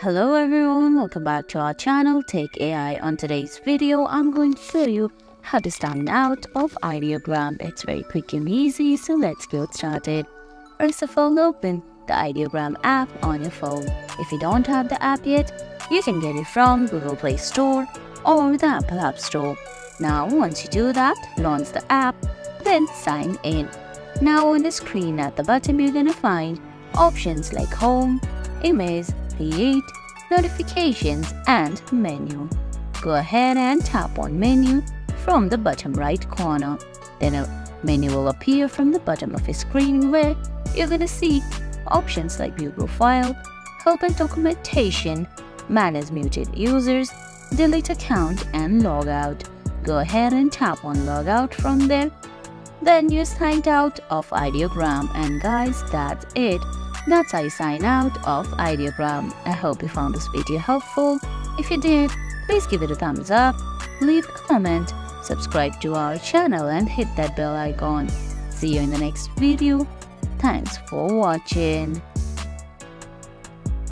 Hello everyone, welcome back to our channel Take AI. On today's video, I'm going to show you how to sign out of Ideogram. It's very quick and easy, so let's get started. First of all, open the Ideogram app on your phone. If you don't have the app yet, you can get it from Google Play Store or the Apple App Store. Now, once you do that, launch the app, then sign in. Now on the screen at the bottom, you're going to find options like Home, Image, Create, Notifications and Menu. Go ahead and tap on Menu from the bottom right corner. Then a menu will appear from the bottom of your screen where you're going to see options like View Profile, Help and Documentation, Manage Muted Users, Delete Account and Logout. Go ahead and tap on Logout from there. Then you're signed out of Ideogram, and guys, that's it. That's how you sign out of Ideogram. I hope you found this video helpful. If you did, please give it a thumbs up, leave a comment, subscribe to our channel and hit that bell icon. See you in the next video. Thanks for watching.